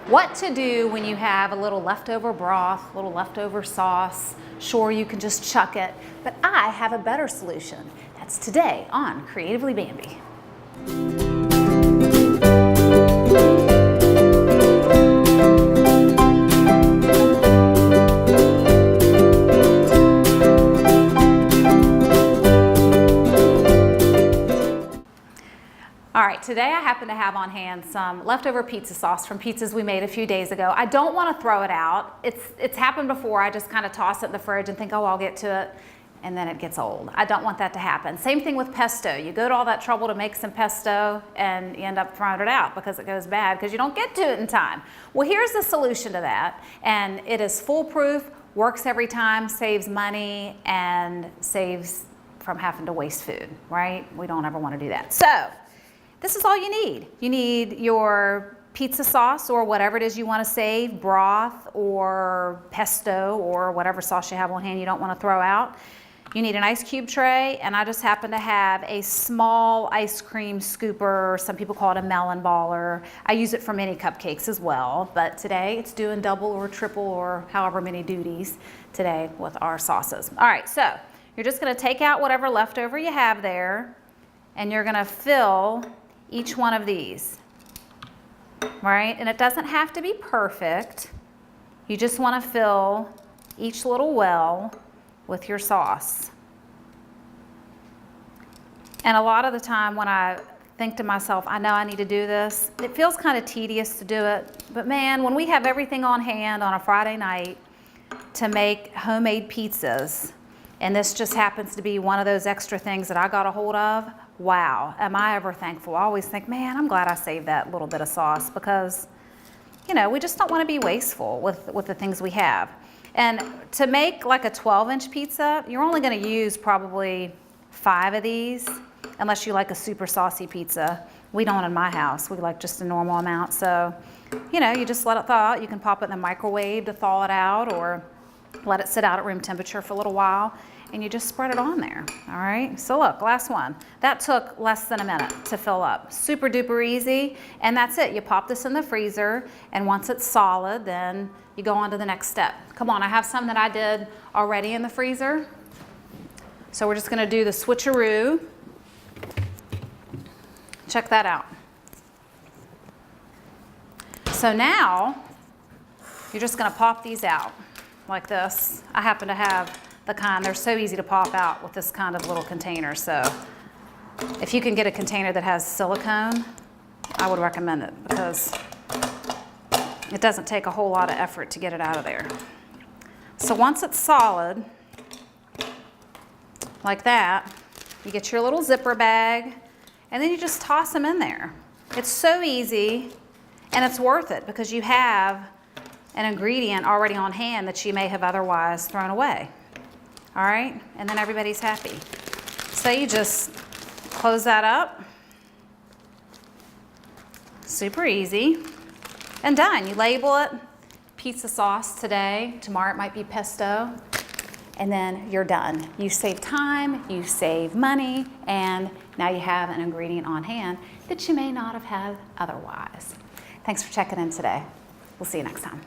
What to do when you have a little leftover broth, a little leftover sauce. Sure, you can just chuck it, but I have a better solution. That's today on Creatively Bambi. All right, today I happen to have on hand some leftover pizza sauce from pizzas we made a few days ago. I don't want to throw it out. It's happened before. I just kind of toss it in the fridge and think, oh, I'll get to it, and then it gets old. I don't want that to happen. Same thing with pesto. You go to all that trouble to make some pesto and you end up throwing it out because it goes bad because you don't get to it in time. Well, here's the solution to that, and it is foolproof, works every time, saves money, and saves from having to waste food, right? We don't ever want to do that. So this is all you need. You need your pizza sauce or whatever it is you want to save, broth or pesto or whatever sauce you have on hand you don't want to throw out. You need an ice cube tray, and I just happen to have a small ice cream scooper. Some people call it a melon baller. I use it for mini cupcakes as well, but today it's doing double or triple or however many duties today with our sauces. All right, so you're just gonna take out whatever leftover you have there, and you're gonna fill each one of these, right? And it doesn't have to be perfect. You just want to fill each little well with your sauce. And a lot of the time when I think to myself, I know I need to do this, it feels kind of tedious to do it. But man, when we have everything on hand on a Friday night to make homemade pizzas, and this just happens to be one of those extra things that I got a hold of, wow, am I ever thankful. I always think, man, I'm glad I saved that little bit of sauce because, you know, we just don't want to be wasteful with the things we have. And to make like a 12-inch pizza, you're only going to use probably 5 of these, unless you like a super saucy pizza. We don't in my house. We like just a normal amount. So, you know, you just let it thaw out. You can pop it in the microwave to thaw it out or let it sit out at room temperature for a little while. And you just spread it on there, all right? So look, last one. That took less than a minute to fill up. Super duper easy, and that's it. You pop this in the freezer, and once it's solid, then you go on to the next step. Come on, I have some that I did already in the freezer. So we're just gonna do the switcheroo. Check that out. So now, you're just gonna pop these out like this. I happen to have the kind, they're so easy to pop out with this kind of little container. So if you can get a container that has silicone, I would recommend it because it doesn't take a whole lot of effort to get it out of there. So once it's solid, like that, you get your little zipper bag and then you just toss them in there. It's so easy and it's worth it because you have an ingredient already on hand that you may have otherwise thrown away. All right, and then everybody's happy. So you just close that up. Super easy. And done. You label it pizza sauce today. Tomorrow it might be pesto. And then you're done. You save time, you save money, and now you have an ingredient on hand that you may not have had otherwise. Thanks for checking in today. We'll see you next time.